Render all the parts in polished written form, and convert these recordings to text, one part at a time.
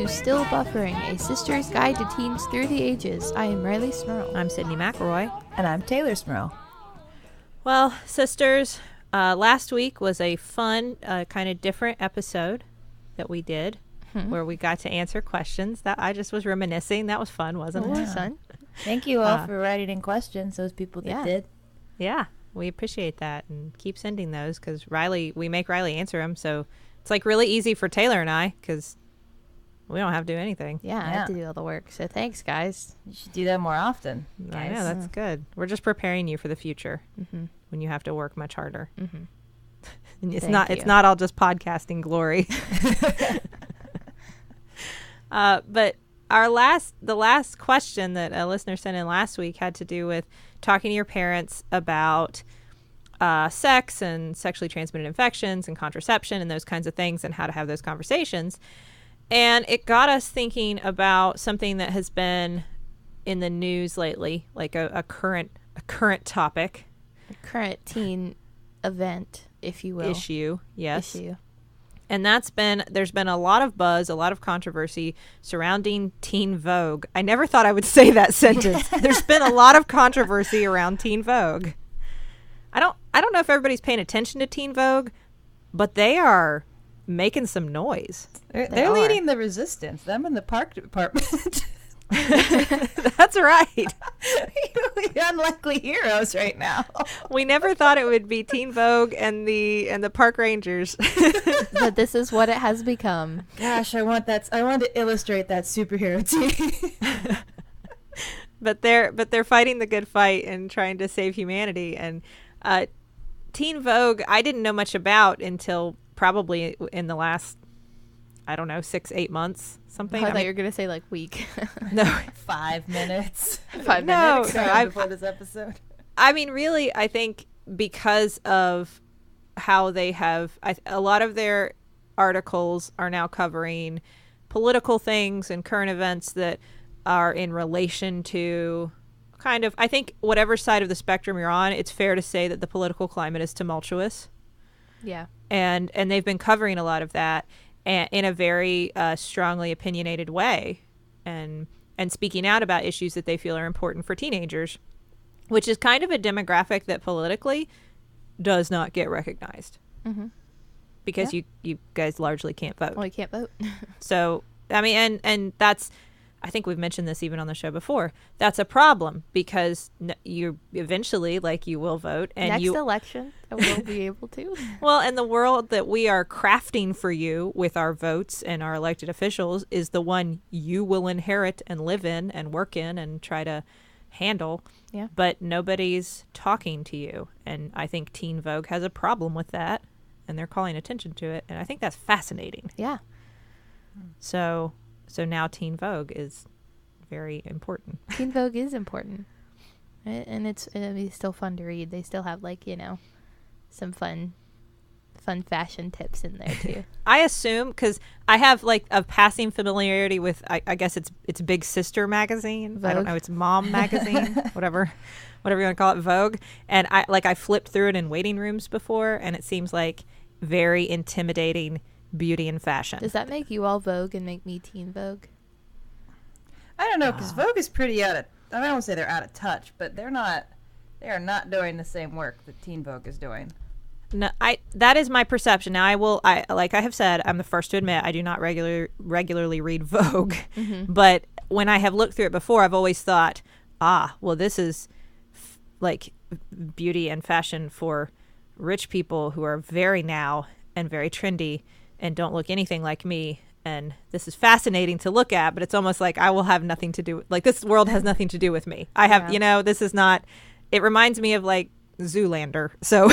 to Still Buffering, a sister's guide to teens through the ages. I am Riley Smurl. I'm Sydney McElroy. And I'm Taylor Smurl. Well, sisters, last week was a fun, kind of different episode that we did where we got to answer questions. That I just was reminiscing. That was fun, wasn't it? It was fun. Thank you all for writing in questions, those people that did. Yeah, we appreciate that, and keep sending those because we make Riley answer them. So it's like really easy for Taylor and I because we don't have to do anything. Yeah, I have to do all the work. So thanks, guys. You should do that more often. I know, that's good. We're just preparing you for the future when you have to work much harder. And it's not all just podcasting glory. But the last question that a listener sent in last week had to do with talking to your parents about sex and sexually transmitted infections and contraception and those kinds of things and how to have those conversations. And it got us thinking about something that has been in the news lately, like a current topic. A current teen event, if you will. Issue, yes. Issue. And there's been a lot of buzz, a lot of controversy surrounding Teen Vogue. I never thought I would say that sentence. There's been a lot of controversy around Teen Vogue. I don't know if everybody's paying attention to Teen Vogue, but they are making some noise. They're leading the resistance. Them in the park department. That's right. Really unlikely heroes right now. We never thought it would be Teen Vogue and the park rangers. But this is what it has become. Gosh, I want to illustrate that superhero team. But they're fighting the good fight and trying to save humanity. And Teen Vogue, I didn't know much about until probably in the last, 6-8 months, something. I thought you were going to say like week. No. 5 minutes. 5 minutes. Before this episode. I mean, really, I think because of how they have, a lot of their articles are now covering political things and current events that are in relation to kind of, I think whatever side of the spectrum you're on, it's fair to say that the political climate is tumultuous. Yeah. And they've been covering a lot of that in a very strongly opinionated way and speaking out about issues that they feel are important for teenagers, which is kind of a demographic that politically does not get recognized because you guys largely can't vote. Well, you can't vote. So, I mean, and that's, I think we've mentioned this even on the show before. That's a problem because you eventually, you will vote. And next election, I will be able to. Well, and the world that we are crafting for you with our votes and our elected officials is the one you will inherit and live in and work in and try to handle. Yeah. But nobody's talking to you. And I think Teen Vogue has a problem with that. And they're calling attention to it. And I think that's fascinating. Yeah. So now Teen Vogue is very important. Teen Vogue is important. And it's still fun to read. They still have some fun fashion tips in there too. I assume because I have a passing familiarity with I guess it's Big Sister magazine. Vogue. I don't know, it's Mom magazine, whatever you want to call it, Vogue. And I flipped through it in waiting rooms before, and it seems like very intimidating beauty and fashion. Does that make you all Vogue and make me Teen Vogue? I don't know, because Vogue is pretty I don't want to say they're out of touch, but they are not doing the same work that Teen Vogue is doing. No, that is my perception. Now like I have said, I'm the first to admit I do not regularly read Vogue, but when I have looked through it before, I've always thought, well, this is beauty and fashion for rich people who are very now and very trendy and don't look anything like me. And this is fascinating to look at, but it's almost like I will have nothing to do, this world has nothing to do with me. I have, this is not, it reminds me of Zoolander. So,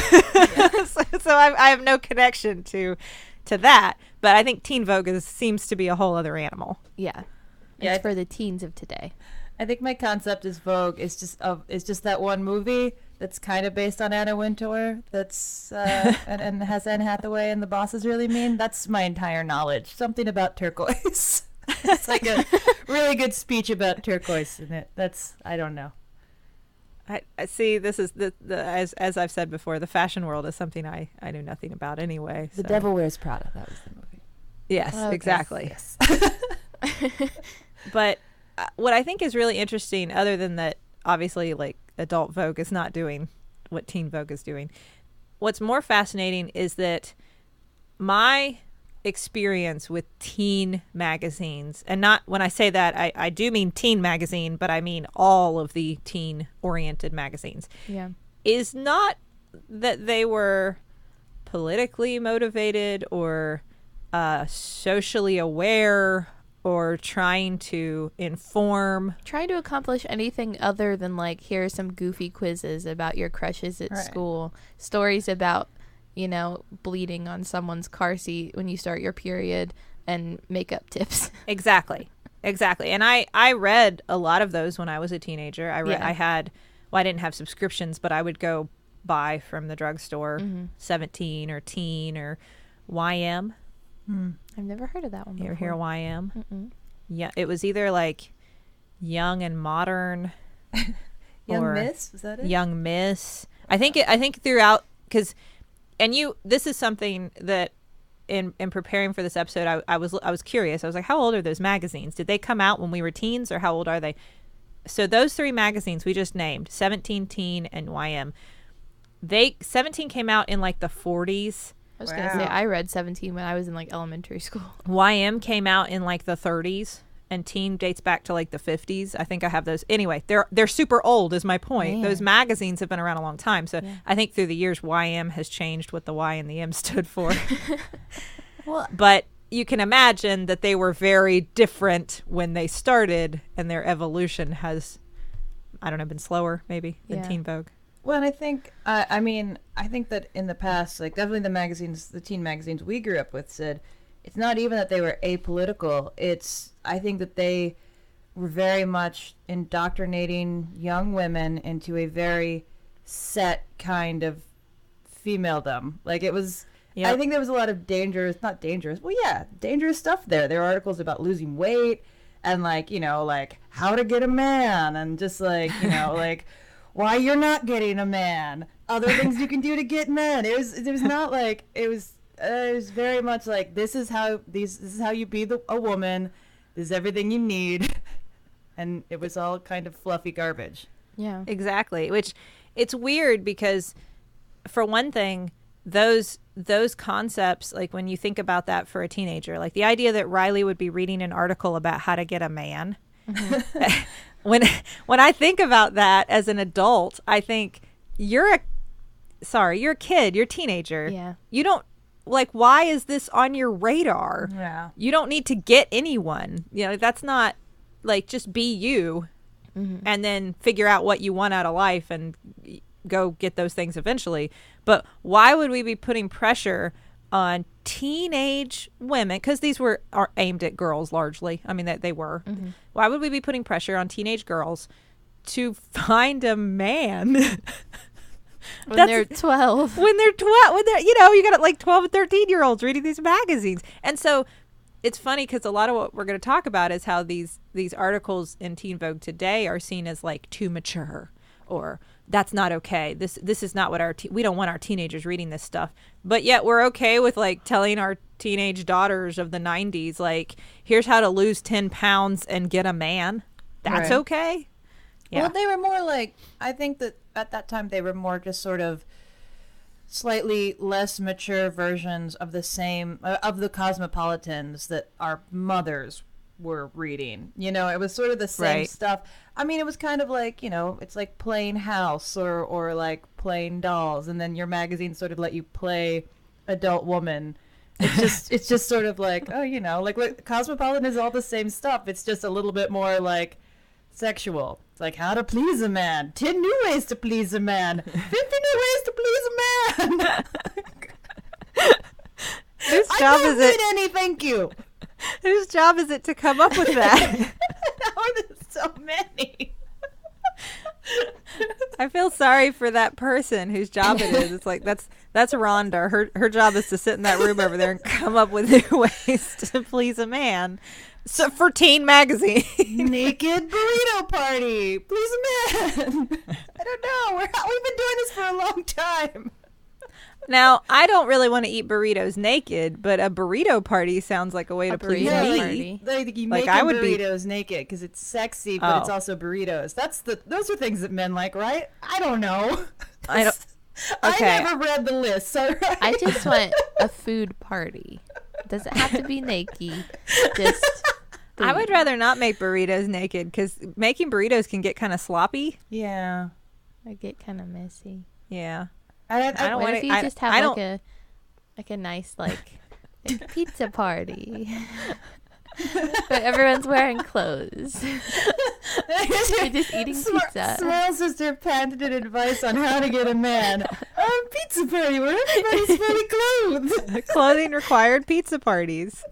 so I have no connection to that. But I think Teen Vogue seems to be a whole other animal. Yeah. It's for the teens of today. I think my concept is Vogue is just that one movie that's kind of based on Anna Wintour that's and has Anne Hathaway and the boss is really mean. That's my entire knowledge. Something about turquoise. It's like a really good speech about turquoise in it. I don't know. I see. This is as I've said before, the fashion world is something I knew nothing about anyway. The Devil Wears Prada. That was the movie. Yes, Okay. exactly. Yes. But what I think is really interesting, other than that, obviously, like, adult Vogue is not doing what teen Vogue is doing. What's more fascinating is that my experience with teen magazines, and not when I say that, I do mean teen magazine, but I mean all of the teen oriented magazines, Yeah. is not that they were politically motivated or socially aware or trying to inform. Trying to accomplish anything other than, like, here are some goofy quizzes about your crushes at Right. school, stories about, you know, bleeding on someone's car seat when you start your period, and makeup tips. Exactly. And I read a lot of those when I was a teenager. Yeah. I didn't have subscriptions, but I would go buy from the drugstore, Mhm. 17 or Teen or YM. I've never heard of that one You before. ever hear YM? Mm-mm. Yeah, it was either like Young and Modern Young or Miss, was that it? Young Miss. I think throughout, because, and this is something that in preparing for this episode, I was curious. I was like, how old are those magazines? Did they come out when we were teens, or how old are they? So those three magazines we just named, 17, Teen, and YM, 17 came out in like the 40s. I was gonna say I read 17 when I was in, like, elementary school. YM came out in like the 30s, and Teen dates back to like the 50s. I think I have those. Anyway, they're super old is my point. Man. Those magazines have been around a long time. So Yeah. I think through the years, YM has changed what the Y and the M stood for. Well, But you can imagine that they were very different when they started, and their evolution has, I don't know, been slower maybe than Yeah. Teen Vogue. well, and I think, I mean, I think that in the past, like, definitely the teen magazines we grew up with said, it's not even that they were apolitical. I think that they were very much indoctrinating young women into a very set kind of femaledom. Like, it was, Yep. I think there was a lot of dangerous stuff there. There were articles about losing weight and, like, you know, like, how to get a man, and just, like, you know, like, why you're not getting a man, other things you can do to get men. It was not like, it was very much like, this is how you be a woman, this is everything you need. And it was all kind of fluffy garbage. Yeah. Exactly. Which, it's weird because, for one thing, those concepts, like when you think about that for a teenager, like the idea that Riley would be reading an article about how to get a man. when I think about that as an adult, I think you're a kid, you're a teenager. Yeah. You don't, like, why is this on your radar? Yeah. You don't need to get anyone. You know, that's not, like, just be you and then figure out what you want out of life and go get those things eventually. But why would we be putting pressure on teenage women? Because these are aimed at girls largely. I mean, they were. Why would we be putting pressure on teenage girls to find a man When they're 12. when they're 12? When they're, you know, you got like 12 and 13-year-olds reading these magazines. And so it's funny because a lot of what we're going to talk about is how these articles in Teen Vogue today are seen as like too mature, or that's not okay. This is not what we don't want our teenagers reading this stuff. But yet we're okay with, like, telling our teenage daughters of the 90s, like, here's how to lose 10 pounds and get a man. That's Right. okay. Yeah. Well, they were more like, I think that at that time they were more just sort of slightly less mature versions of the same, of the cosmopolitans that our mothers were reading. You know, it was sort of the same Right. stuff. I mean, it was kind of like, you know, it's like Plain House or like Plain Dolls, and then your magazine sort of let you play adult woman. It's just sort of like, oh, you know, like what Cosmopolitan is all the same stuff. It's just a little bit more like sexual. It's like how to please a man. 10 new ways to please a man. 50 new ways to please a man. Whose I job don't is it? need any, thank you. Whose job is it to come up with that? Now there's so many. I feel sorry for that person whose job it is. It's like that's Rhonda. Her job is to sit in that room over there and come up with new ways to please a man. So for Teen Magazine. Naked burrito party. Please a man. I don't know. We've been doing this for a long time. Now, I don't really want to eat burritos naked, but a burrito party sounds like a way to please burrito me. party. Like you Like, make I would be- burritos naked because it's sexy, but it's Oh. also burritos. Those are things that men like, right? I don't know. I don't. Okay. I never read the list. All right. I just want a food party. Doesn't have to be naked. Just I would rather not make burritos naked because making burritos can get kind of sloppy. Yeah. I get kind of messy. Yeah. I don't What wanna- if you I- just have I like a nice like pizza party, but everyone's wearing clothes. You're just eating pizza. Small sister patented advice on how to get a man. Pizza party where everybody's fully clothed. Clothing required pizza parties.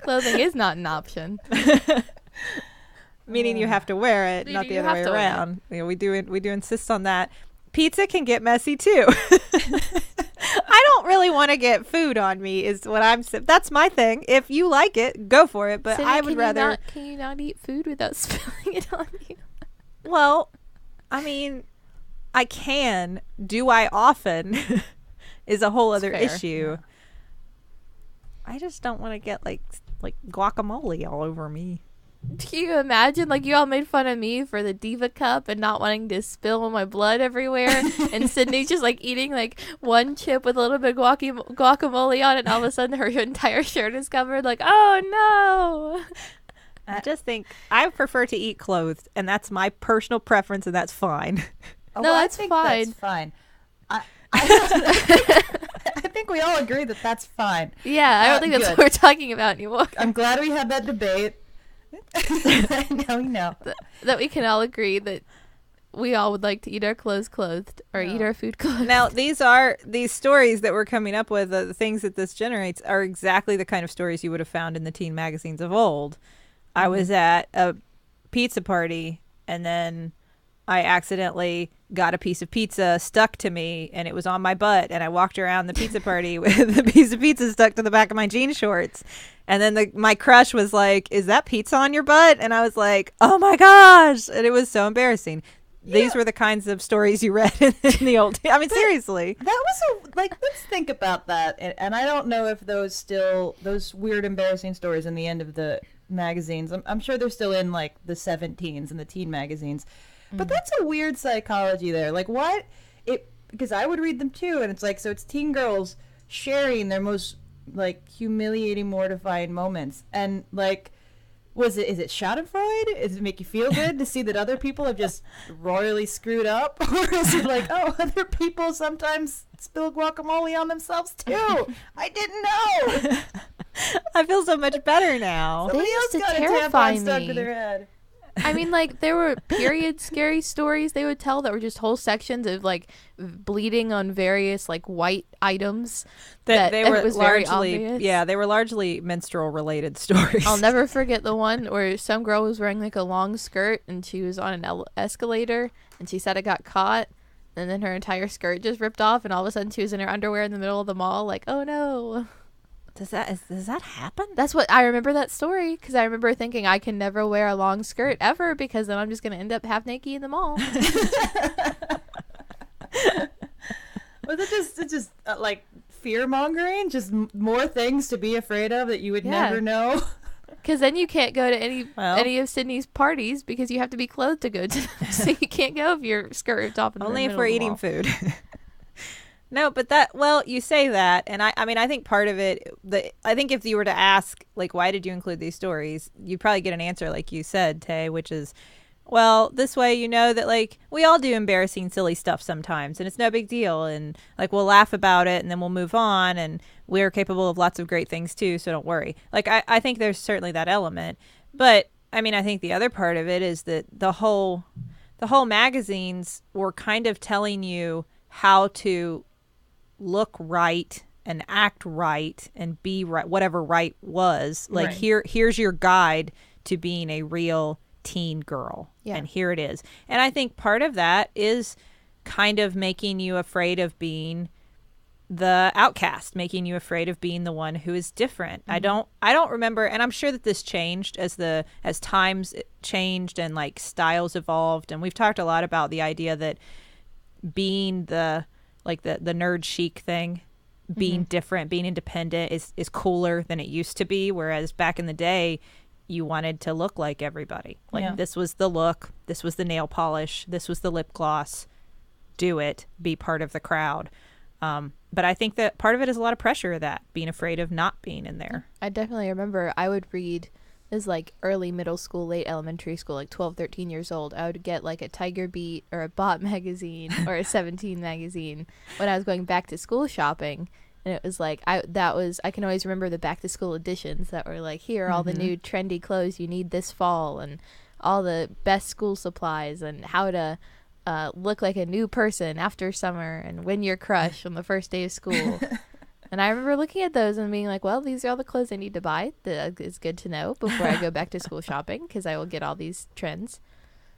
Clothing is not an option. Meaning you have to wear it, not Meaning the you other way have to wear it. around. You know, we do insist on that. Pizza can get messy too. I don't really want to get food on me is what I'm saying. That's my thing. If you like it, go for it, but Cindy, I would rather Can you not eat food without spilling it on you? Well, I mean, I can. Do I often is a whole other fair, issue. I just don't want to get like guacamole all over me. Can you imagine? Like, you all made fun of me for the Diva Cup and not wanting to spill my blood everywhere. And Sydney's just, like, eating, like, one chip with a little bit of guacamole on it. And all of a sudden, her entire shirt is covered. Like, oh, no. I just think I prefer to eat clothed, and that's my personal preference, and that's fine. Oh, No, well, that's I think fine. That's fine. I think we all agree that that's fine. Yeah, I don't think that's good. what we're talking about anymore. I'm glad we had that debate. Now we know. That we can all agree that we all would like to eat our clothes clothed or eat our food clothed. Now, these stories that we're coming up with, the things that this generates, are exactly the kind of stories you would have found in the teen magazines of old. I was at a pizza party, and then I accidentally got a piece of pizza stuck to me, and it was on my butt, and I walked around the pizza party with the piece of pizza stuck to the back of my jean shorts. And then my crush was like, "Is that pizza on your butt?" And I was like, "Oh my gosh." And it was so embarrassing. These were the kinds of stories you read in the old. I mean, seriously. That was let's think about that. And I don't know if those weird, embarrassing stories in the end of the magazines, I'm sure they're still in like the 17s and the teen magazines. But that's a weird psychology there. Like, what? Because I would read them too, and it's like, so it's teen girls sharing their most like humiliating, mortifying moments, and like, is it Schadenfreude? Does it make you feel good to see that other people have just royally screwed up, or is it like, oh, other people sometimes spill guacamole on themselves too? I didn't know. I feel so much better now. Somebody used else to got a terrify tampon stuck me. to their head. I mean, like, there were period scary stories they would tell that were just whole sections of, like, bleeding on various, like, white items. That they were it was very largely, obvious. yeah, they were largely menstrual related stories. I'll never forget the one where some girl was wearing, like, a long skirt and she was on an escalator and she said it got caught. And then her entire skirt just ripped off and all of a sudden she was in her underwear in the middle of the mall. Like, oh, no. Does that happen? That's what I remember that story because I remember thinking I can never wear a long skirt ever because then I'm just going to end up half naked in the mall. Was it just like fear mongering? Just more things to be afraid of that you would Yeah. never know? Because then you can't go to any Well. of Sydney's parties because you have to be clothed to go to them. So you can't go if your skirt ripped off in Only the if middle we're of the eating mall. food. No, but you say that, and I mean, I think part of it, I think if you were to ask, like, why did you include these stories, you'd probably get an answer like you said, Tay, which is, well, this way you know that, like, we all do embarrassing, silly stuff sometimes, and it's no big deal, and, like, we'll laugh about it, and then we'll move on, and we're capable of lots of great things, too, so don't worry. Like, I think there's certainly that element, but, I mean, I think the other part of it is that the whole magazines were kind of telling you how to look right and act right and be right, whatever right was. Like, Right. here's your guide to being a real teen girl. Yeah. And here it is. And I think part of that is kind of making you afraid of being the outcast, making you afraid of being the one who is different. I don't remember, and I'm sure that this changed as times changed and like styles evolved, and we've talked a lot about the idea that being the like the nerd chic thing, being different, being independent is cooler than it used to be. Whereas back in the day, you wanted to look like everybody. Like this was the look, this was the nail polish, this was the lip gloss. Do it, be part of the crowd. But I think that part of it is a lot of pressure of that, being afraid of not being in there. I definitely remember I would read as like early middle school, late elementary school, like 12, 13 years old. I would get like a Tiger Beat or a Bot magazine or a 17 magazine when I was going back to school shopping. And it was like, I can always remember the back to school editions that were like, here are all the new trendy clothes you need this fall and all the best school supplies and how to look like a new person after summer and win your crush on the first day of school. And I remember looking at those and being like, well, these are all the clothes I need to buy. That is good to know before I go back to school shopping, because I will get all these trends.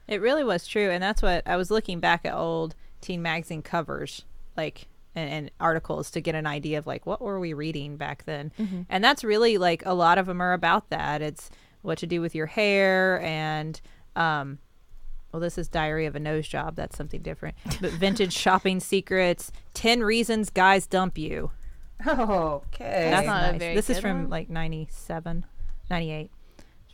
It really was true. And that's what I was looking back at old teen magazine covers, like, and articles to get an idea of like, what were we reading back then? And that's really like, a lot of them are about that. It's what to do with your hair and, well, this is Diary of a Nose Job. That's something different. But vintage shopping secrets, 10 reasons guys dump you. Oh, okay. That's not a very This is good from one. like 98. It's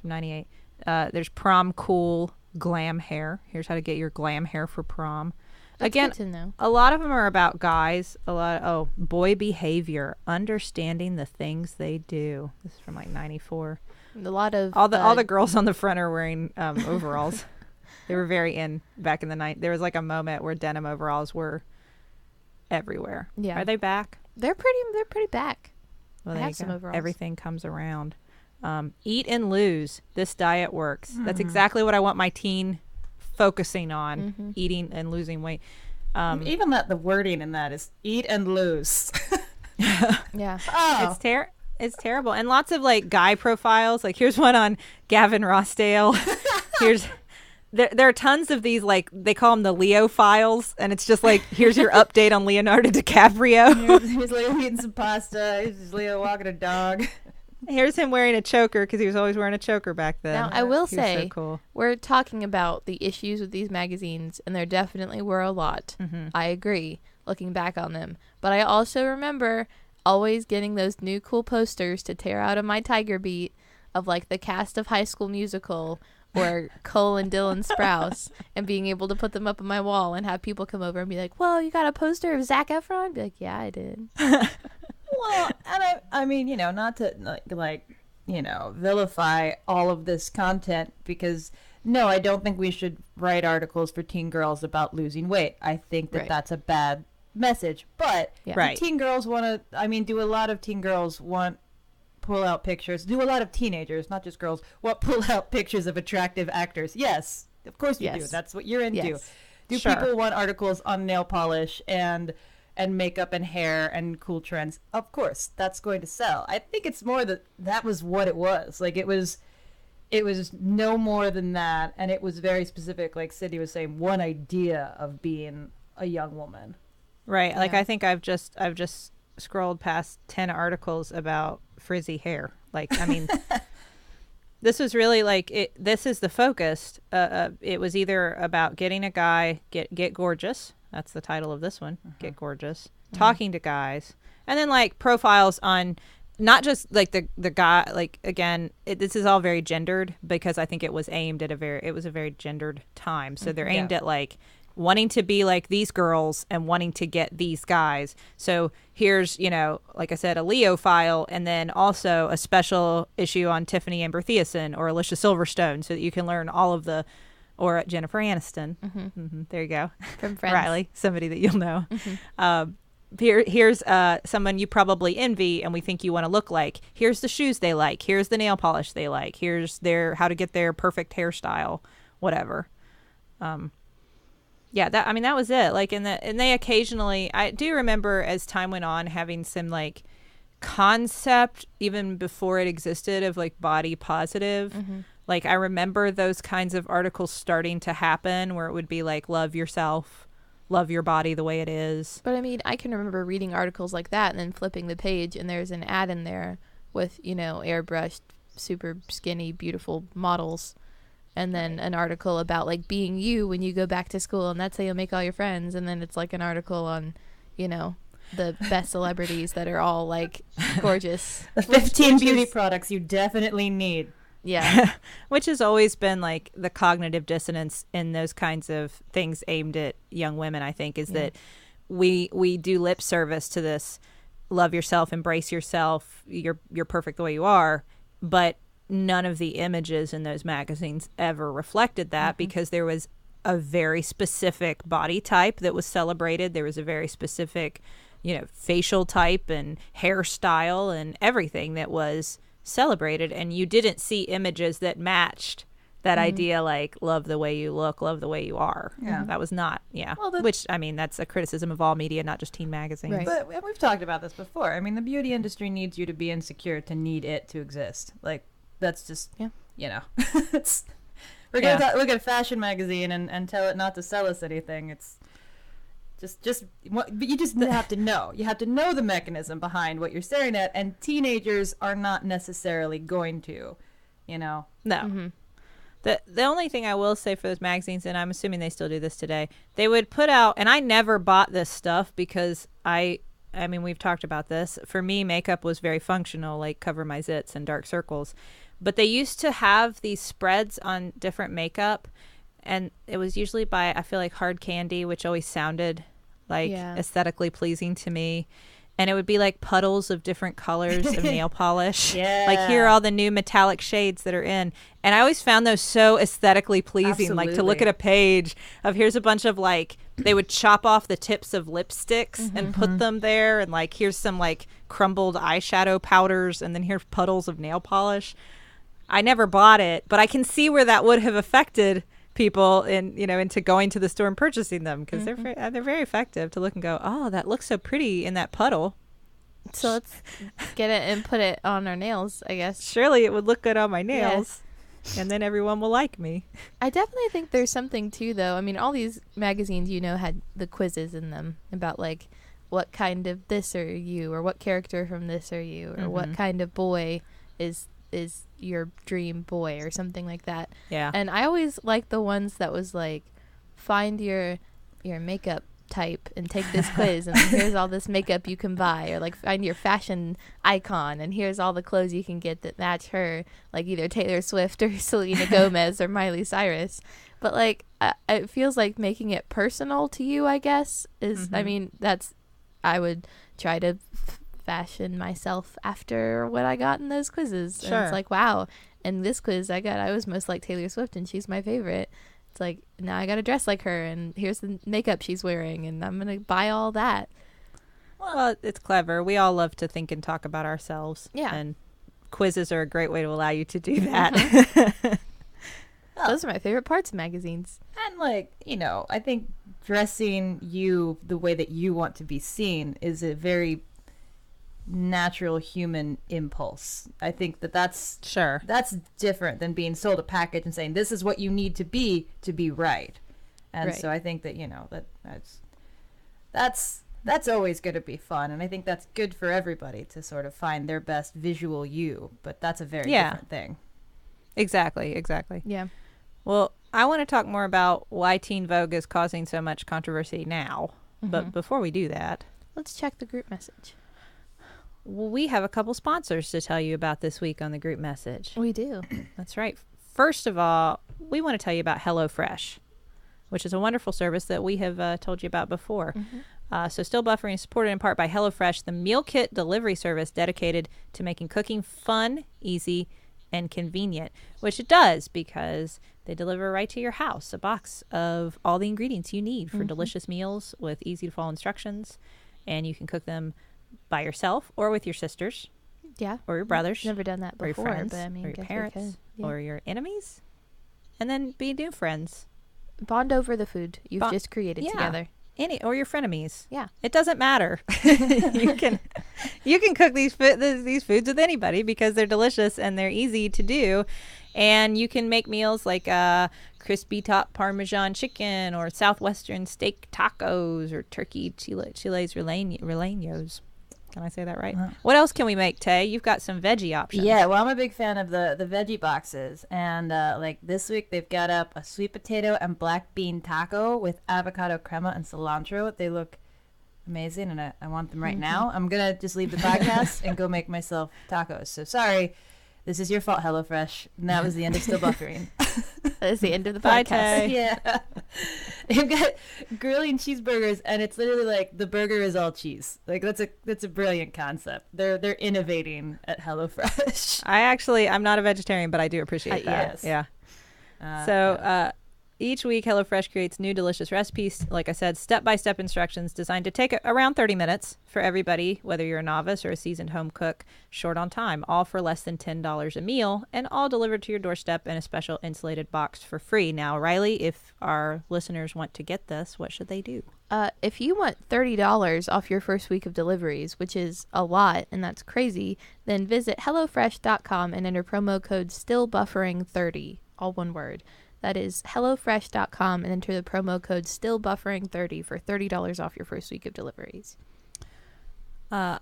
from 98. There's prom cool glam hair. Here's how to get your glam hair for prom. That's Again, good to know. a lot of them are about guys. Boy behavior, understanding the things they do. This is from like 94. A lot of All the girls on the front are wearing overalls. They were very in back in the night. There was like a moment where denim overalls were everywhere. Yeah. Are they back? They're pretty back. Well, I there have you some go. overalls. Everything comes around. Eat and lose. This diet works. That's exactly what I want my teen focusing on, eating and losing weight. Even that the wording in that is eat and lose. Yeah. Oh, It's terrible. And lots of like guy profiles. Like here's one on Gavin Rossdale. There are tons of these, like they call them the Leo files, and it's just like, here's your update on Leonardo DiCaprio. he's Leo eating some pasta. Here's Leo walking a dog. Here's him wearing a choker, because he was always wearing a choker back then. Now, I will He was so say, cool. we're talking about the issues with these magazines, and there definitely were a lot. I agree, looking back on them. But I also remember always getting those new cool posters to tear out of my Tiger Beat of like the cast of High School Musical or Cole and Dylan Sprouse, and being able to put them up on my wall and have people come over and be like, whoa, you got a poster of Zac Efron? I'd be like, yeah, I did. Well, and I mean, not to vilify all of this content, because no, I don't think we should write articles for teen girls about losing weight. I think that Right. that's a bad message. But Yeah. do Right. teen girls want to? I mean, do a lot of teen girls want pull out pictures? Do a lot of teenagers, not just girls, want pull out pictures of attractive actors? Yes, of course you do. Yes. That's what you're into. Yes. Do Sure. people want articles on nail polish and makeup and hair and cool trends? Of course, that's going to sell. I think it's more that was what it was. Like it was no more than that, and it was very specific. Like Cindy was saying, one idea of being a young woman. Right. Like Yeah. I think I've just scrolled past 10 articles about frizzy hair. Like, I mean, this was really like this is the focus. It was either about getting a guy, get gorgeous. That's the title of this one. Get gorgeous. Talking to guys. And then like profiles on not just like the guy, like again, this is all very gendered, because I think it was aimed at it was a very gendered time. So they're aimed at like wanting to be like these girls and wanting to get these guys. So here's, like I said, a Leo file, and then also a special issue on Tiffany Amber Thiessen or Alicia Silverstone, so that you can learn all of or Jennifer Aniston. There you go. From Friends. Riley, somebody that you'll know. Here's someone you probably envy and we think you want to look like. Here's the shoes they like. Here's the nail polish they like. Here's how to get their perfect hairstyle, whatever. Yeah, that was it. Like, and they occasionally, I do remember as time went on having some like concept even before it existed of like body positive. Like I remember those kinds of articles starting to happen where it would be like, love yourself, love your body the way it is. But I mean, I can remember reading articles like that and then flipping the page and there's an ad in there with, airbrushed, super skinny, beautiful models. And then an article about like being you when you go back to school, and that's how you'll make all your friends. And then it's like an article on, you know, the best celebrities that are all like gorgeous. The 15 Which beauty is- products you definitely need. Yeah. Which has always been like the cognitive dissonance in those kinds of things aimed at young women, I think, is that we do lip service to this love yourself, embrace yourself, you're perfect the way you are, but none of the images in those magazines ever reflected that because there was a very specific body type that was celebrated. There was a very specific, facial type and hairstyle and everything that was celebrated, and you didn't see images that matched that idea, like love the way you look, love the way you are. Yeah. That was not, Well, which, I mean, that's a criticism of all media, not just teen magazines. Right. But we've talked about this before. I mean, the beauty industry needs you to be insecure to need it to exist. Like, that's just, it's, we're going to look at a fashion magazine and tell it not to sell us anything. It's but you just have to know. You have to know the mechanism behind what you're staring at, and teenagers are not necessarily going to, No. Mm-hmm. The only thing I will say for those magazines, and I'm assuming they still do this today, they would put out, and I never bought this stuff because I mean, we've talked about this. For me, makeup was very functional, like cover my zits and dark circles. But they used to have these spreads on different makeup, and it was usually by, I feel like, Hard Candy, which always sounded like aesthetically pleasing to me. And it would be like puddles of different colors of nail polish. Yeah. Like, here are all the new metallic shades that are in. And I always found those so aesthetically pleasing. Like, to look Absolutely. at a page of, here's a bunch of, like, they would chop off the tips of lipsticks and put them there. And, like, here's some, like, crumbled eyeshadow powders. And then here's puddles of nail polish. I never bought it, but I can see where that would have affected people into going to the store and purchasing them, because they're very effective to look and go, oh, that looks so pretty in that puddle. So let's get it and put it on our nails, I guess. Surely it would look good on my nails, and then everyone will like me. I definitely think there's something too, though. I mean, all these magazines, had the quizzes in them about, like, what kind of this are you, or what character from this are you, or what kind of boy is your dream boy, or something like that. Yeah. And I always liked the ones that was like, find your makeup type and take this quiz, and here's all this makeup you can buy, or like find your fashion icon, and here's all the clothes you can get that match her, like either Taylor Swift or Selena Gomez or Miley Cyrus. But like, it feels like making it personal to you, I guess, is, I mean, I would try to fashion myself after what I got in those quizzes. And Sure. it's like, wow, in this quiz I was most like Taylor Swift, and she's my favorite. It's like, now I gotta dress like her, and here's the makeup she's wearing, and I'm gonna buy all that. Well, it's clever. We all love to think and talk about ourselves. Yeah. And quizzes are a great way to allow you to do that. Those are my favorite parts of magazines. And, like, I think dressing you the way that you want to be seen is a very natural human impulse. I think that's Sure. that's different than being sold a package and saying this is what you need to be right. And Right. so I think that that's always going to be fun, and I think that's good for everybody to sort of find their best visual you, but that's a very different thing. Exactly. Yeah. Well, I want to talk more about why Teen Vogue is causing so much controversy now. But before we do that, Let's check the group message. we have a couple sponsors to tell you about this week on the group message. We do. That's right. First of all, we want to tell you about HelloFresh, which is a wonderful service that we have told you about before. So Still Buffering is supported in part by HelloFresh, the meal kit delivery service dedicated to making cooking fun, easy, and convenient, which it does because they deliver right to your house a box of all the ingredients you need for delicious meals with easy to follow instructions, and you can cook them by yourself or with your sisters Yeah. or your brothers Never done that or your before, friends but I mean, or your guess we parents could. Yeah. or your enemies, and then be new friends. Bond over the food you've just created Yeah. together. Or your frenemies. Yeah. It doesn't matter. you can cook these foods with anybody because they're delicious and they're easy to do, and you can make meals like crispy top Parmesan chicken or southwestern steak tacos or turkey chiles rellenos. Can I say that right? What else can we make, Tay? You've got some veggie options. Yeah, well, I'm a big fan of the veggie boxes, and like this week they've got up a sweet potato and black bean taco with avocado crema and cilantro. They look amazing, and I want them right now. I'm going to just leave the podcast and go make myself tacos. So sorry, this is your fault, HelloFresh. And that was the end of Still Buffering. That is the end of the Bye, podcast. Tay. Yeah. They've got grilling cheeseburgers, and it's literally like the burger is all cheese. Like that's a brilliant concept. They're innovating at HelloFresh. I'm not a vegetarian, but I do appreciate that. Yes. Yeah. Each week, HelloFresh creates new delicious recipes, like I said, step-by-step instructions designed to take around 30 minutes for everybody, whether you're a novice or a seasoned home cook, short on time, all for less than $10 a meal, and all delivered to your doorstep in a special insulated box for free. Now, Riley, if our listeners want to get this, what should they do? If you want $30 off your first week of deliveries, which is a lot, and that's crazy, then visit HelloFresh.com and enter promo code STILLBuffering30, all one word. That is HelloFresh.com and enter the promo code STILLBuffering30 for $30 off your first week of deliveries.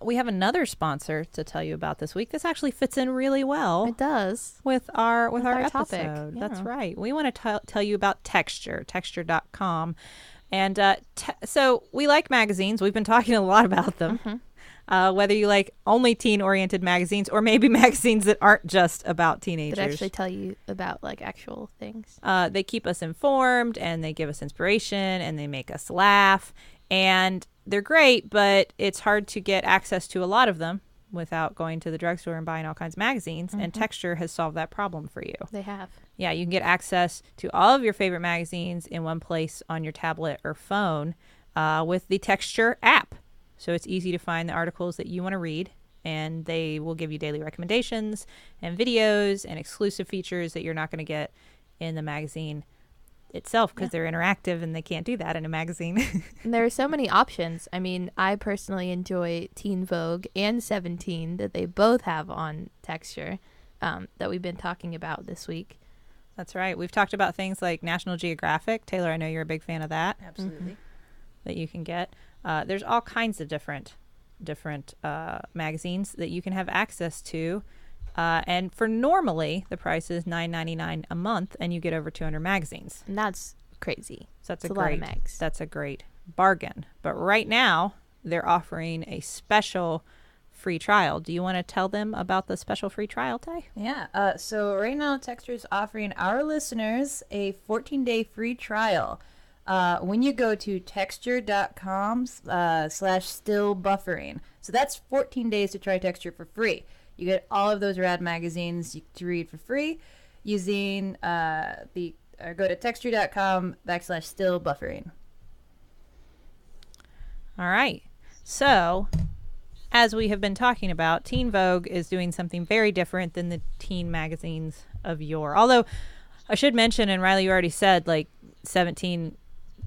We have another sponsor to tell you about this week. This actually fits in really well. It does. With our our topic. topic. That's Yeah. right. We want to tell you about Texture.com. And so we like magazines. We've been talking a lot about them. Mm-hmm. Whether you like only teen-oriented magazines or maybe magazines that aren't just about teenagers. That actually tell you about like actual things. They keep us informed, and they give us inspiration, and they make us laugh. And they're great, but it's hard to get access to a lot of them without going to the drugstore and buying all kinds of magazines. And Texture has solved that problem for you. They have. Yeah, you can get access to all of your favorite magazines in one place on your tablet or phone with the Texture app. So it's easy to find the articles that you want to read, and they will give you daily recommendations and videos and exclusive features that you're not going to get in the magazine itself because they're interactive, and they can't do that in a magazine. And there are so many options. I mean, I personally enjoy Teen Vogue and 17 that they both have on Texture that we've been talking about this week. That's right. We've talked about things like National Geographic. Taylor, I know you're a big fan of that. Absolutely. That you can get. There's all kinds of different magazines that you can have access to. And for normally, the price is $9.99 a month, and you get over 200 magazines. And that's crazy. So that's It's a lot of mags. That's a great bargain. But right now, they're offering a special free trial. Do you want to tell them about the special free trial, Tay? Yeah. So right now, Texture is offering our listeners a 14-day free trial. When you go to texture.com/stillbuffering. So that's 14 days to try Texture for free. You get all of those rad magazines to read for free using go to texture.com/stillbuffering. All right. So, as we have been talking about, Teen Vogue is doing something very different than the teen magazines of yore. Although, I should mention, and Riley, you already said, like, 17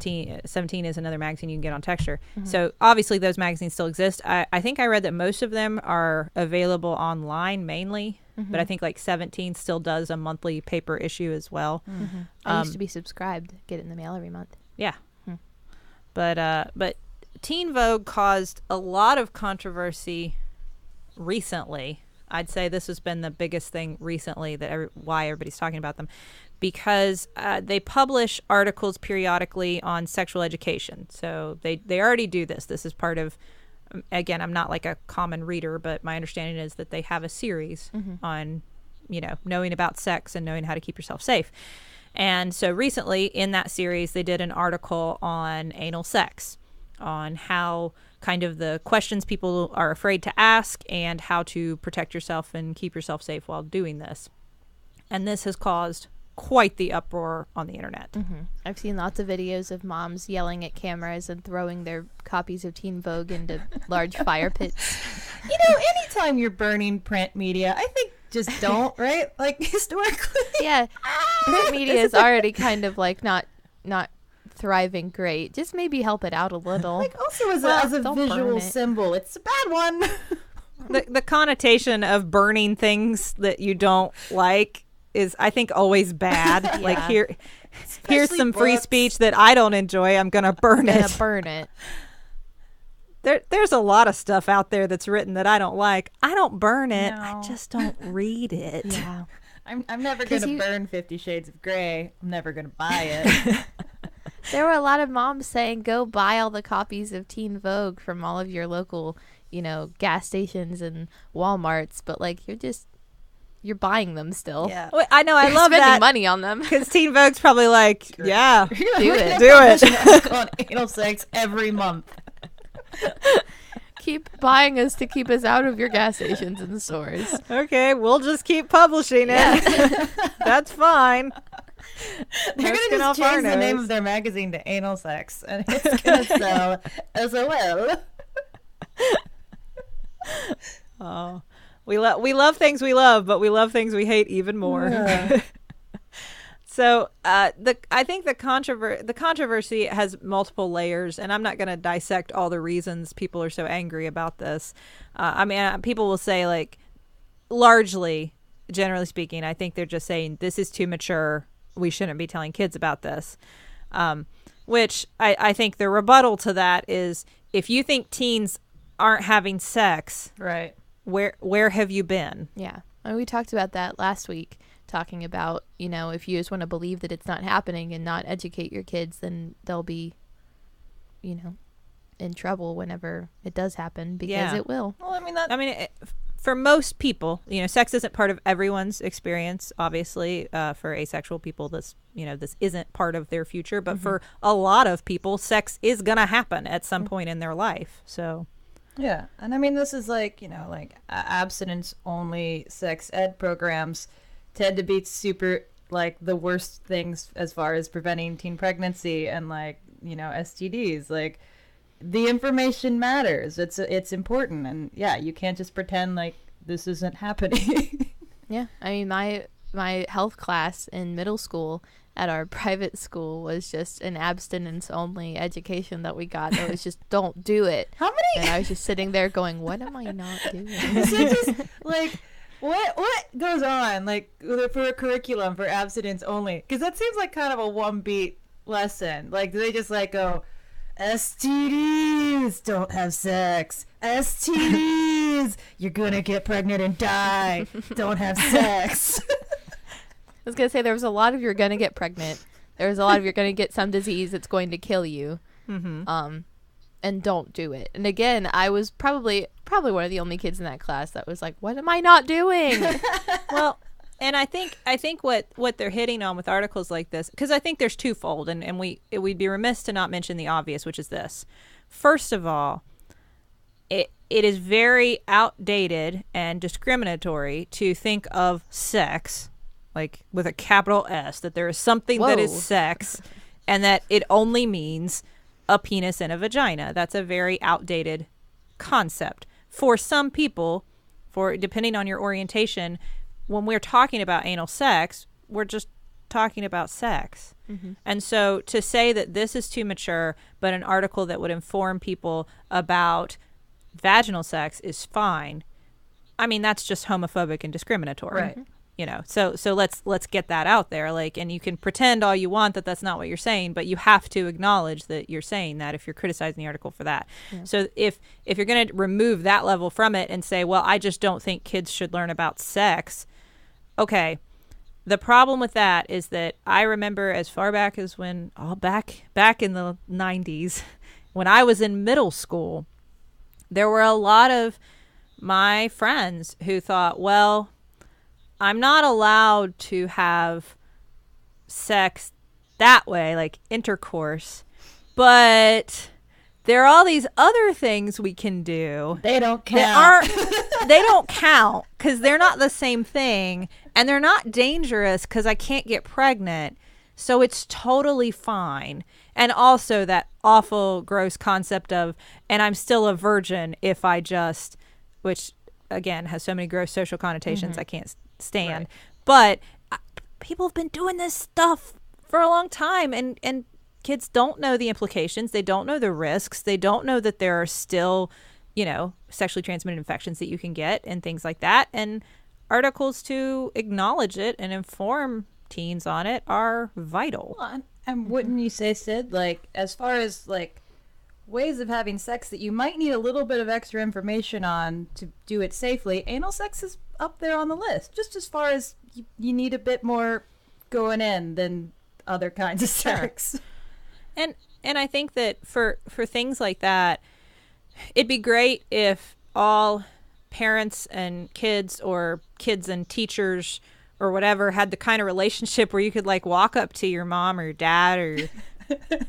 is another magazine you can get on Texture. So obviously those magazines still exist. I think I read that most of them are available online mainly, but I think like 17 still does a monthly paper issue as well. I used to be subscribed, get it in the mail every month. Yeah. But Teen Vogue caused a lot of controversy recently. I'd say this has been the biggest thing recently why everybody's talking about them, because they publish articles periodically on sexual education. So they already do this. This is part of, again, I'm not like a common reader, but my understanding is that they have a series on, knowing about sex and knowing how to keep yourself safe. And so recently in that series, they did an article on anal sex, on how kind of the questions people are afraid to ask and how to protect yourself and keep yourself safe while doing this. And this has caused quite the uproar on the internet. I've seen lots of videos of moms yelling at cameras and throwing their copies of Teen Vogue into large fire pits. Anytime you're burning print media, I think just don't, right? Like historically. Yeah. Print media is already kind of like not thriving great. Just maybe help it out a little. Like also as a don't burn visual it. symbol, it's a bad one. The connotation of burning things that you don't like is, I think, always bad. Like here's Especially some free books. speech that I don't enjoy. I'm gonna burn it. Burn it. There's a lot of stuff out there that's written that I don't like. I don't burn it. No. I just don't read it. Yeah. I'm never 'Cause gonna you- burn 50 Shades of Grey. I'm never gonna buy it. There were a lot of moms saying, go buy all the copies of Teen Vogue from all of your local, gas stations and Walmarts. But, like, you're buying them still. Yeah. Wait, I know. I You're love spending that. money on them. Because Teen Vogue's probably like, yeah, Do it. do it. On anal sex every month. Keep buying us to keep us out of your gas stations and stores. Okay, we'll just keep publishing it. That's fine. They're No going to skin just off our change the name nose. of their magazine to Anal Sex, and it's going to sell as well. Oh, we love things we love, but we love things we hate even more. Yeah. So I think the controversy has multiple layers, and I'm not going to dissect all the reasons people are so angry about this. People will say, like, largely, generally speaking, I think they're just saying this is too mature. We shouldn't be telling kids about this. Which I think the rebuttal to that is, if you think teens aren't having sex, Right. where have you been? Yeah. And we talked about that last week, talking about, if you just want to believe that it's not happening and not educate your kids, then they'll be, in trouble whenever it does happen, because it will. Well, For most people, sex isn't part of everyone's experience. Obviously, for asexual people, this isn't part of their future. But for a lot of people, sex is gonna happen at some point in their life. So, yeah, and this is like abstinence-only sex ed programs tend to be super, like, the worst things as far as preventing teen pregnancy and, like, STDs. Like, the information matters. It's important, and yeah, you can't just pretend like this isn't happening. Yeah. My health class in middle school at our private school was just an abstinence only education that we got. It was just, don't do it. How many? And I was just sitting there going, what am I not doing? Is it just like what goes on, like, for a curriculum for abstinence only? Because that seems like kind of a one beat lesson. Like, do they just like go, STDs, don't have sex. STDs, you're gonna get pregnant and die. Don't have sex. I was going to say, there was a lot of you're going to get pregnant. There was a lot of you're going to get some disease that's going to kill you. And don't do it. And again, I was probably one of the only kids in that class that was like, what am I not doing? well, and I think what they're hitting on with articles like this, because I think there's twofold, and we'd be remiss to not mention the obvious, which is this. First of all, it is very outdated and discriminatory to think of sex, like with a capital S, that there is something that is sex, and that it only means a penis and a vagina. That's a very outdated concept. For some people, depending on your orientation, when we're talking about anal sex, we're just talking about sex. And so to say that this is too mature, but an article that would inform people about vaginal sex is fine, that's just homophobic and discriminatory. Right. So let's get that out there. Like, and you can pretend all you want that that's not what you're saying, but you have to acknowledge that you're saying that if you're criticizing the article for that. Yeah. So if you're going to remove that level from it and say, well, I just don't think kids should learn about sex. Okay. The problem with that is that I remember as far back as when, back in the 90s, when I was in middle school, there were a lot of my friends who thought, well, I'm not allowed to have sex that way, like intercourse, but there are all these other things we can do. They don't count. They don't count because they're not the same thing, and they're not dangerous because I can't get pregnant, so it's totally fine. And also that awful, gross concept of, and I'm still a virgin if I just, which again has so many gross social connotations I can't stand. Right. But people have been doing this stuff for a long time, and kids don't know the implications. They don't know the risks. They don't know that there are still, sexually transmitted infections that you can get and things like that. And articles to acknowledge it and inform teens on it are vital. Well, and wouldn't you say, Sid, like, as far as, like, ways of having sex that you might need a little bit of extra information on to do it safely, anal sex is up there on the list, just as far as you need a bit more going in than other kinds of sex. And I think that for things like that, it'd be great if all parents and kids, or kids and teachers or whatever, had the kind of relationship where you could like walk up to your mom or your dad or your,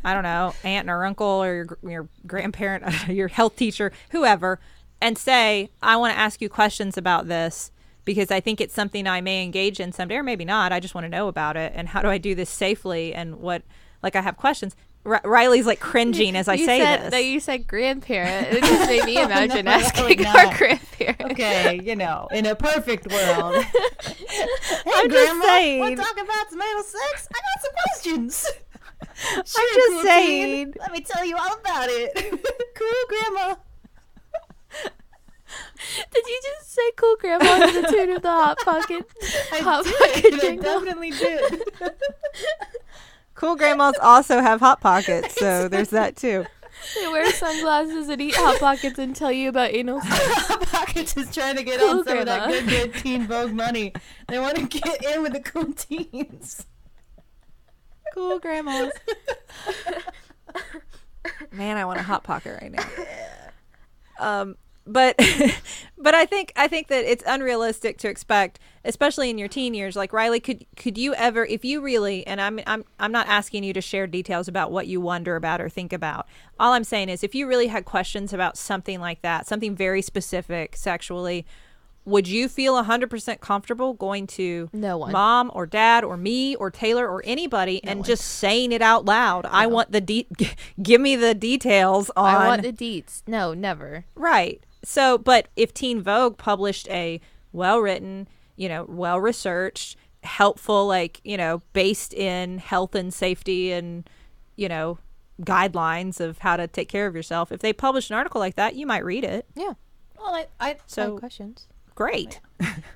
I don't know, aunt or uncle or your grandparent, your health teacher, whoever, and say, I want to ask you questions about this because I think it's something I may engage in someday, or maybe not. I just want to know about it. And how do I do this safely? And what, like, I have questions. Riley's like cringing as I say this. That you said grandparent. It just made me imagine No, asking not. our grandparent. Okay, in a perfect world. Hey, I'm Grandma, just saying. want to talk about tomato sex? I got some questions. I'm Sure, just cool saying. teen. Let me tell you all about it. Cool, Grandma. Did you just say cool grandma to the tune of the Hot Pocket? Hot I Pocket did. I jingle? definitely did. Cool grandmas also have Hot Pockets, so there's that too. They wear sunglasses and eat Hot Pockets and tell you about anal sex. Pockets is trying to get Cool on some of that Grandma. good Teen Vogue money. They want to get in with the cool teens. Cool grandmas. Man, I want a Hot Pocket right now. But but I think that it's unrealistic to expect, especially in your teen years. Like, Riley, could you ever, if you really, and I'm not asking you to share details about what you wonder about or think about. All I'm saying is, if you really had questions about something like that, something very specific sexually, would you feel 100% comfortable going to No one. mom or dad or me or Taylor or anybody and just saying it out loud? I want give me the details on. I want the deets. No, never. Right. So, but if Teen Vogue published a well-written, well-researched, helpful, like, based in health and safety and, guidelines of how to take care of yourself, if they published an article like that, you might read it. Yeah. Well, I So Have questions. great.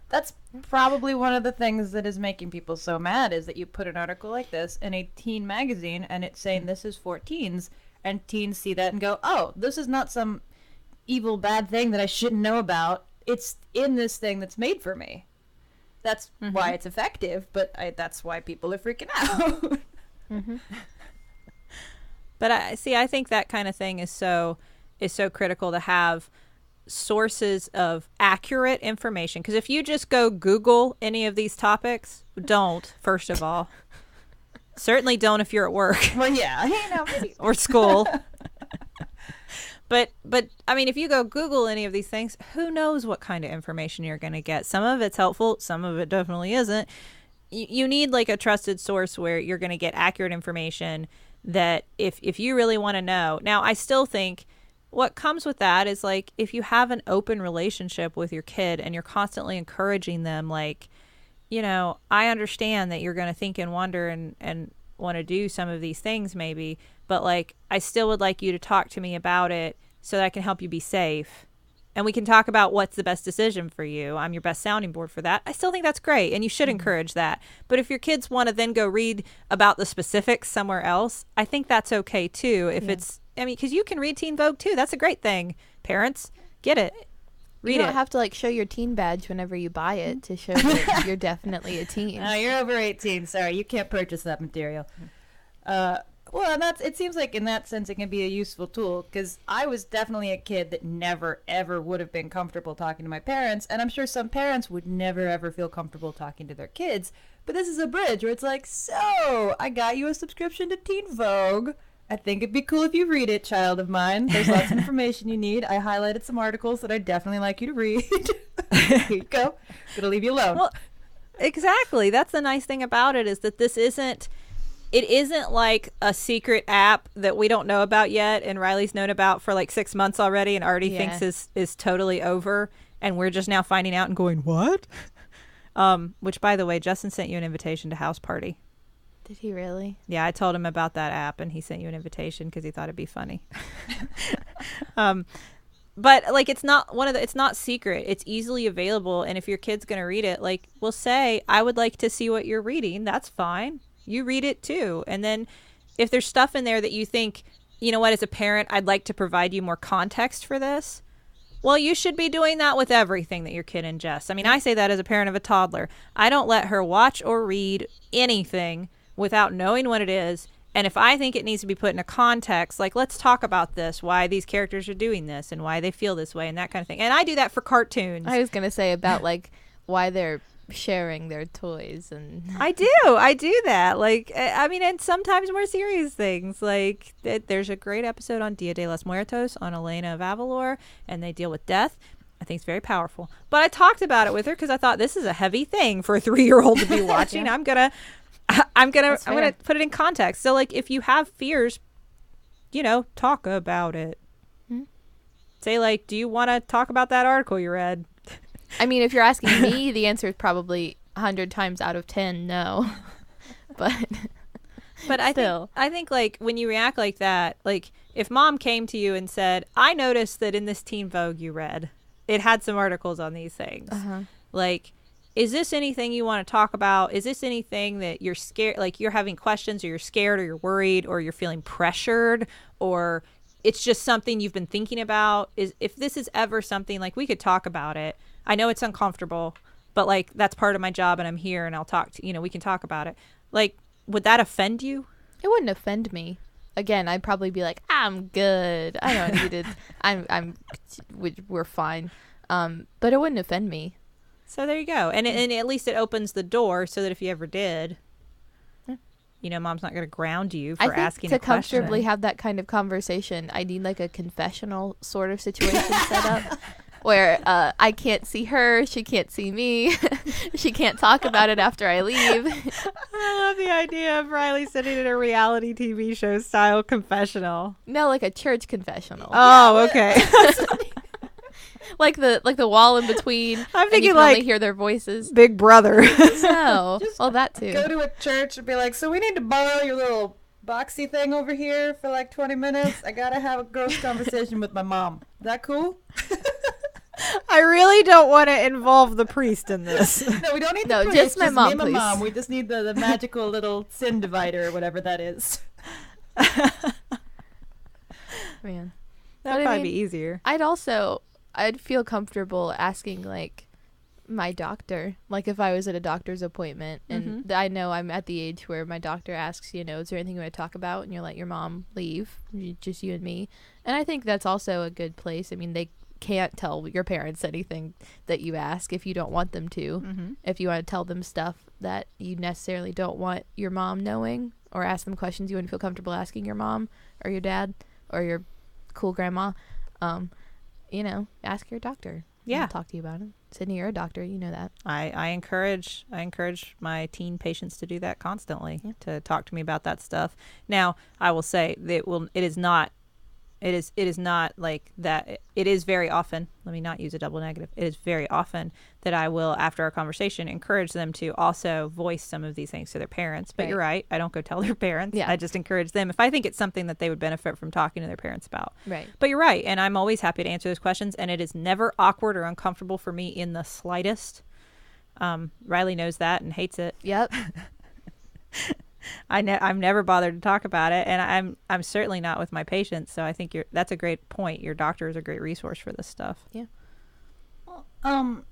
that's probably one of the things that is making people so mad, is that you put an article like this in a teen magazine and it's saying this is for teens, and teens see that and go, oh, this is not some evil bad thing that I shouldn't know about. It's in this thing that's made for me. That's why it's effective, but that's why people are freaking out. But I think that kind of thing is so critical to have sources of accurate information. Because if you just go Google any of these topics, don't, first of all. Certainly don't if you're at work Well, yeah, maybe. or school. But I mean, if you go Google any of these things, who knows what kind of information you're going to get? Some of it's helpful. Some of it definitely isn't. You need like a trusted source where you're going to get accurate information that if you really want to know. Now, I still think what comes with that is, like, if you have an open relationship with your kid and you're constantly encouraging them, like, I understand that you're going to think and wonder and want to do some of these things maybe, but, like, I still would like you to talk to me about it so that I can help you be safe. And we can talk about what's the best decision for you. I'm your best sounding board for that. I still think that's great, and you should encourage that. But if your kids want to then go read about the specifics somewhere else, I think that's okay too. If it's, because you can read Teen Vogue too. That's a great thing. Parents, get it. Read You don't it. have to like show your teen badge whenever you buy it to show that you're definitely a teen. You're over 18. Sorry, you can't purchase that material. Well, and it seems like in that sense it can be a useful tool, because I was definitely a kid that never ever would have been comfortable talking to my parents, and I'm sure some parents would never ever feel comfortable talking to their kids. But this is a bridge where it's like, so I got you a subscription to Teen Vogue. I think it'd be cool if you read it, child of mine. There's lots of information you need. I highlighted some articles that I'd definitely like you to read. Here you go. Gonna leave you alone. Well, exactly. That's the nice thing about it, is that it isn't like a secret app that we don't know about yet, and Riley's known about for like 6 months already and already thinks is totally over, and we're just now finding out and going, what? Which, by the way, Justin sent you an invitation to house party. Did he really? Yeah, I told him about that app, and he sent you an invitation because he thought it'd be funny. But like, it's not secret. It's easily available, and if your kid's gonna read it, like, we'll say, I would like to see what you're reading. That's fine. You read it too. And then if there's stuff in there that you think, you know what, as a parent, I'd like to provide you more context for this, well, you should be doing that with everything that your kid ingests. I mean, I say that as a parent of a toddler. I don't let her watch or read anything without knowing what it is And if I think it needs to be put in a context, like, let's talk about this, why these characters are doing this and why they feel this way and that kind of thing. And I do that for cartoons. I was going to say about like why they're sharing their toys. And I do that. Like, I mean, and sometimes more serious things. Like, there's a great episode on Dia de los Muertos on Elena of Avalor, and they deal with death. I think it's very powerful. But I talked about it with her because I thought this is a heavy thing for a 3-year-old to be watching. Yeah. I'm gonna put it in context. So, like, if you have fears, talk about it. Hmm. Say, like, do you want to talk about that article you read? I mean, if you're asking me, the answer is probably 100 times out of 10, no. But I think like when you react like that, like if mom came to you and said, I noticed that in this Teen Vogue you read, it had some articles on these things. Like, is this anything you want to talk about? Is this anything that you're scared, like you're having questions or you're scared or you're worried or you're feeling pressured, or it's just something you've been thinking about? If this is ever something, like, we could talk about it. I know it's uncomfortable, but like that's part of my job and I'm here and I'll talk to, we can talk about it. Like, would that offend you? It wouldn't offend me. Again, I'd probably be like, I'm good. I don't need it. We're fine. But it wouldn't offend me. So there you go. And at least it opens the door so that if you ever did, mom's not going to ground you for asking a question. To comfortably have that kind of conversation, I need like a confessional sort of situation set up. Where I can't see her, she can't see me, she can't talk about it after I leave. I love the idea of Riley sitting in a reality TV show style confessional. No, like a church confessional. Oh, okay. like the wall in between. I'm thinking you can like only hear their voices. Big Brother. No, well, that too. Go to a church and be like, so we need to borrow your little boxy thing over here for like 20 minutes. I gotta have a gross conversation with my mom. Is that cool? I really don't want to involve the priest in this. No, we don't need no, the priest. just my mom, me and my please. mom. We just need the magical little sin divider or whatever that is. Man, That'd probably be easier. I'd feel comfortable asking like my doctor, like if I was at a doctor's appointment and I know I'm at the age where my doctor asks, is there anything you want to talk about? And you're like, your mom, leave, just you and me. And I think that's also a good place. I mean, they can't tell your parents anything that you ask if you don't want them to. If you want to tell them stuff that you necessarily don't want your mom knowing, or ask them questions you wouldn't feel comfortable asking your mom or your dad or your cool grandma, ask your doctor. Yeah, I'll talk to you about it. Sydney, you're a doctor, you know that. I encourage my teen patients to do that constantly, to talk to me about that stuff. Now, I will say that it is not like that. It is very often, let me not use a double negative. It is very often that I will, after our conversation, encourage them to also voice some of these things to their parents. But You're right. I don't go tell their parents. Yeah. I just encourage them if I think it's something that they would benefit from talking to their parents about. Right. But you're right. And I'm always happy to answer those questions. And it is never awkward or uncomfortable for me in the slightest. Riley knows that and hates it. Yep. I'm never bothered to talk about it, and I'm certainly not with my patients. So I think that's a great point. Your doctor is a great resource for this stuff. Yeah. Well, and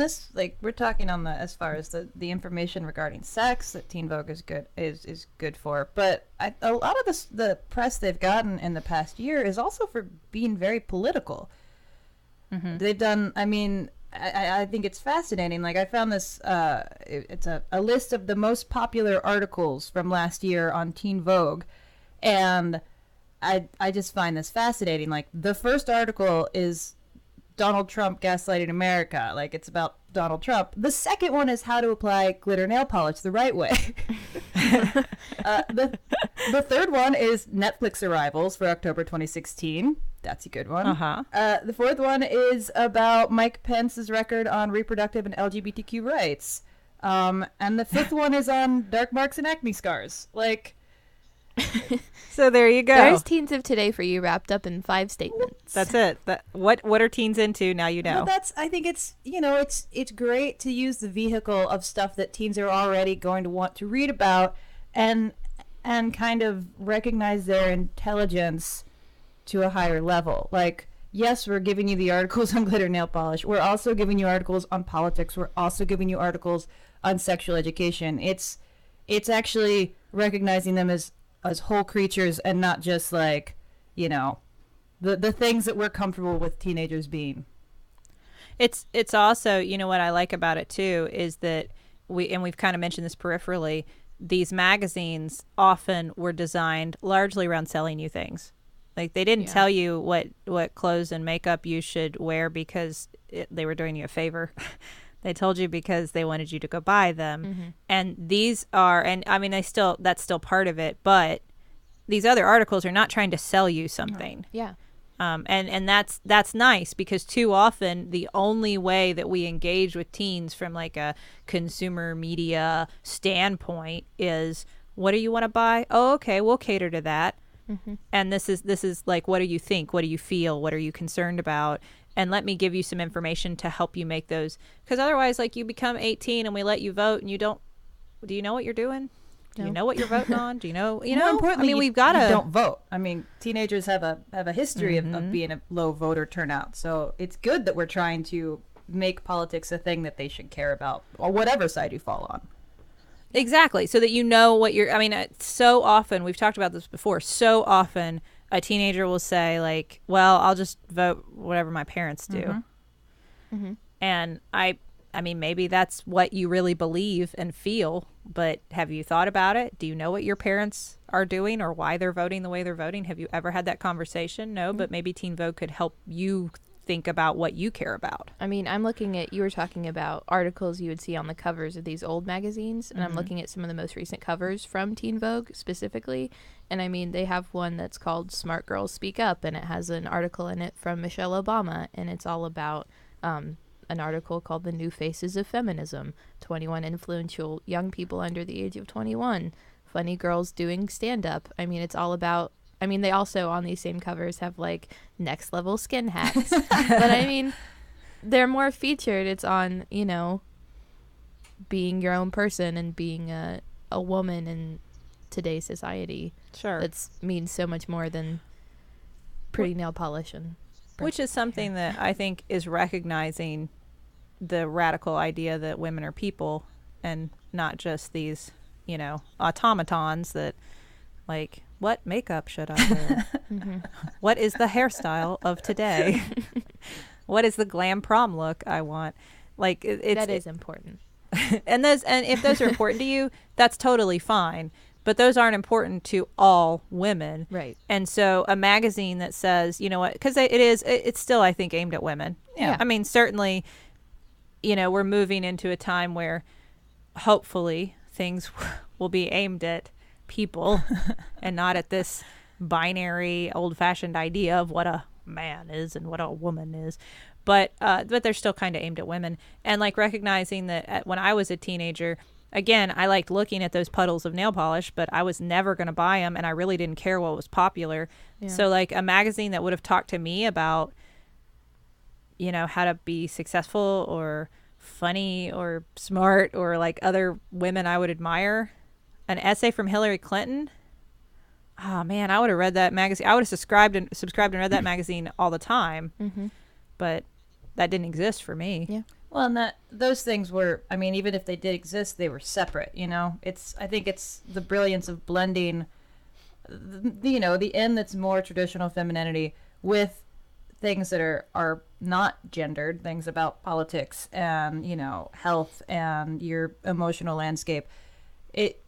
this, like, we're talking on as far as the information regarding sex that Teen Vogue is good for, but a lot of the press they've gotten in the past year is also for being very political. They've done, I mean, I think it's fascinating. Like, I found this, it's a list of the most popular articles from last year on Teen Vogue, and I just find this fascinating. Like, the first article is Donald Trump gaslighting America. Like, it's about Donald Trump. The second one is how to apply glitter nail polish the right way. The third one is Netflix arrivals for October 2016. That's a good one. The fourth one is about Mike Pence's record on reproductive and LGBTQ rights. And the fifth one is on dark marks and acne scars. Like, so there you go. There's Teens of Today for you, wrapped up in 5 statements. That's it. What are teens into now? Well, I think it's it's great to use the vehicle of stuff that teens are already going to want to read about, and kind of recognize their intelligence to a higher level. Like, yes, we're giving you the articles on glitter nail polish. We're also giving you articles on politics. We're also giving you articles on sexual education. It's actually recognizing them as as whole creatures and not just like, you know, the things that we're comfortable with teenagers being. It's also, you know, what I like about it too is that we've kind of mentioned this peripherally, these magazines often were designed largely around selling you things. Like they didn't tell you what clothes and makeup you should wear because they were doing you a favor. They told you because they wanted you to go buy them. Mm-hmm. And these are, and I mean, that's still part of it, but these other articles are not trying to sell you something. Yeah. And that's nice because too often the only way that we engage with teens from like a consumer media standpoint is, what do you want to buy? Oh, okay, we'll cater to that. Mm-hmm. And this is like, what do you think? What do you feel? What are you concerned about? And let me give you some information to help you make those. Because otherwise, like, you become 18 and we let you vote and do you know what you're doing? Do you know what you're voting on? Do you know? More importantly, I mean, we've got to. You don't vote. I mean, teenagers have a history of being a low voter turnout. So it's good that we're trying to make politics a thing that they should care about, or whatever side you fall on. Exactly. So that you know what you're. I mean, so often we've talked about this before. So often a teenager will say like, "Well, I'll just vote whatever my parents do," and I mean, maybe that's what you really believe and feel, but have you thought about it? Do you know what your parents are doing or why they're voting the way they're voting? Have you ever had that conversation? No, but maybe Teen Vogue could help you think about what you care about. I mean, I'm looking at, you were talking about articles you would see on the covers of these old magazines, and I'm looking at some of the most recent covers from Teen Vogue specifically, and I mean, they have one that's called Smart Girls Speak Up, and it has an article in it from Michelle Obama, and it's all about an article called The New Faces of Feminism, 21 influential young people under the age of 21, funny girls doing stand-up. I mean, it's all about, I mean, they also on these same covers have like next level skin hacks, but I mean, they're more featured. It's on, you know, being your own person and being a woman in today's society. Sure. That means so much more than pretty nail polish and which is something that I think is recognizing the radical idea that women are people and not just these, you know, automatons that like, what makeup should I wear? What is the hairstyle of today? What is the glam prom look I want? Like that is important. and if those are important to you, that's totally fine. But those aren't important to all women. Right. And so a magazine that says, you know what, because it's still, I think, aimed at women. Yeah. I mean, certainly, you know, we're moving into a time where hopefully things will be aimed at people and not at this binary, old-fashioned idea of what a man is and what a woman is. But they're still kind of aimed at women. And like recognizing that when I was a teenager, again, I liked looking at those puddles of nail polish, but I was never going to buy them, and I really didn't care what was popular. Yeah. So, like, a magazine that would have talked to me about, you know, how to be successful or funny or smart or, like, other women I would admire. An essay from Hillary Clinton. Oh, man, I would have read that magazine. I would have subscribed and read that magazine all the time. But that didn't exist for me. Yeah. Well, and those things were, I mean, even if they did exist, they were separate, you know? I think it's the brilliance of blending, you know, the end that's more traditional femininity with things that are not gendered, things about politics and, you know, health and your emotional landscape. It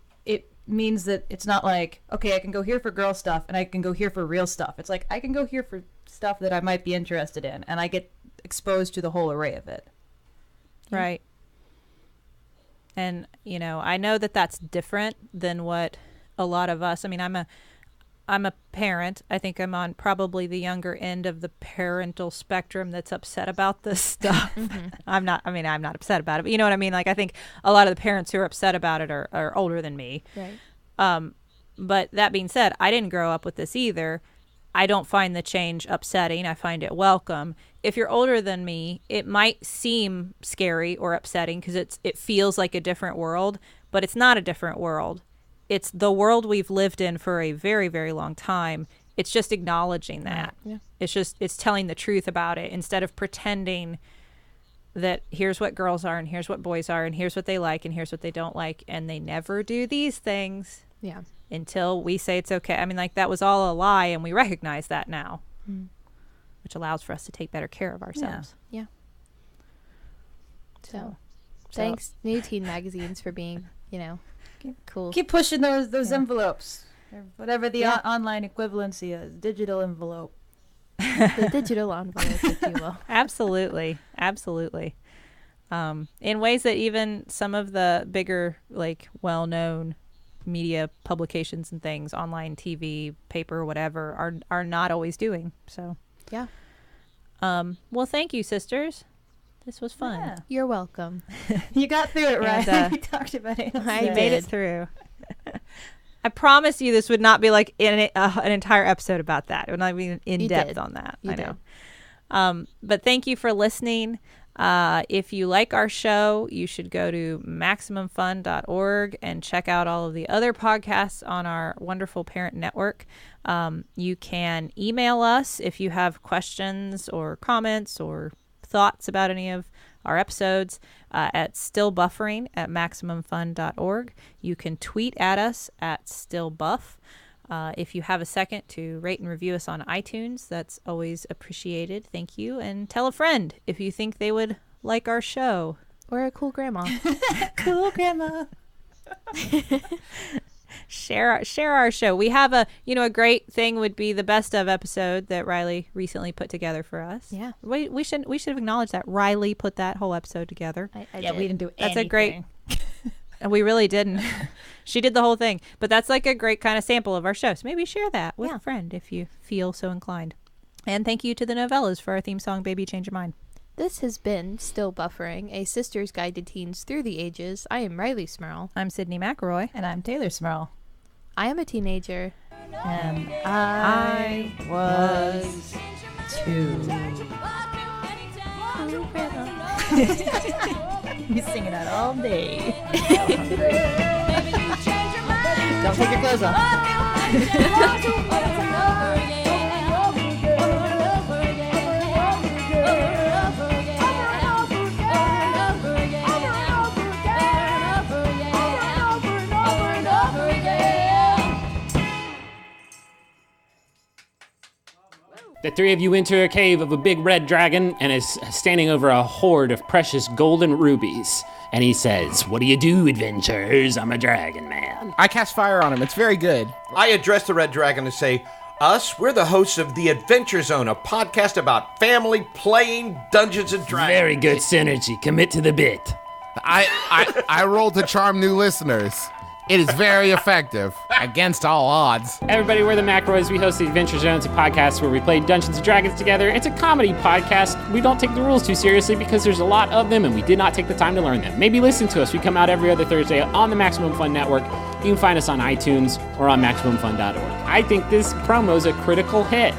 means that it's not like, okay, I can go here for girl stuff and I can go here for real stuff. It's like, I can go here for stuff that I might be interested in, and I get exposed to the whole array of it. Right. And, you know, I know that that's different than what a lot of us, I mean, I'm a parent. I think I'm on probably the younger end of the parental spectrum that's upset about this stuff. I'm not upset about it, but you know what I mean? Like, I think a lot of the parents who are upset about it are older than me. Right. But that being said, I didn't grow up with this either. I don't find the change upsetting. I find it welcome. If you're older than me, it might seem scary or upsetting because it feels like a different world, but it's not a different world. It's the world we've lived in for a very, very long time. It's just acknowledging that. Yeah. It's telling the truth about it instead of pretending that here's what girls are and here's what boys are and here's what they like and here's what they don't like, and they never do these things. Yeah. until we say it's okay. I mean, like, that was all a lie, and we recognize that now, which allows for us to take better care of ourselves. Yeah. So thanks, New Teen magazines, for being, cool. Keep pushing those envelopes, or whatever the online equivalency is. Digital envelope. The digital envelope, if you will. Absolutely. In ways that even some of the bigger, like, well-known media publications and things, online TV, paper, whatever, are not always doing. So yeah. Well, thank you, sisters. This was fun. Yeah. You're welcome. You got through it, right? And, We talked about it. I made it through. I promise you this would not be like an entire episode about that. It would not be in depth on that. You I know. But thank you for listening. If you like our show, you should go to MaximumFun.org and check out all of the other podcasts on our wonderful parent network. You can email us if you have questions or comments or thoughts about any of our episodes at stillbuffering@MaximumFun.org. You can tweet at us at stillbuff. If you have a second to rate and review us on iTunes, that's always appreciated. Thank you. And tell a friend if you think they would like our show. Or a cool grandma. Cool grandma. Share our show. We have a great thing would be the best of episode that Riley recently put together for us. Yeah. We should acknowledge that Riley put that whole episode together. I Yeah, did. we didn't do anything. That's a great. And we really didn't. She did the whole thing. But that's like a great kind of sample of our show. So maybe share that with a friend if you feel so inclined. And thank you to the Novellas for our theme song, Baby Change Your Mind. This has been Still Buffering, a sister's guide to teens through the ages. I am Riley Smurl. I'm Sydney McElroy. And I'm Taylor Smurl. I am a teenager. And I was 2. You singing that all day. Don't take your clothes off. The three of you enter a cave of a big red dragon and is standing over a hoard of precious golden rubies. And he says, "What do you do, adventurers? I'm a dragon man." I cast fire on him. It's very good. I address the red dragon and say, we're the hosts of The Adventure Zone, a podcast about family playing Dungeons and Dragons. Very good synergy. Commit to the bit. I rolled to charm new listeners. It is very effective, against all odds. Everybody, we're the McElroys. We host The Adventure Zone. It's a podcast where we play Dungeons and Dragons together. It's a comedy podcast. We don't take the rules too seriously because there's a lot of them and we did not take the time to learn them. Maybe listen to us. We come out every other Thursday on the Maximum Fun Network. You can find us on iTunes or on MaximumFun.org. I think this promo's a critical hit.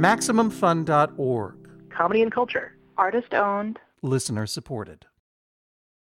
MaximumFun.org. Comedy and culture. Artist owned. Listener supported.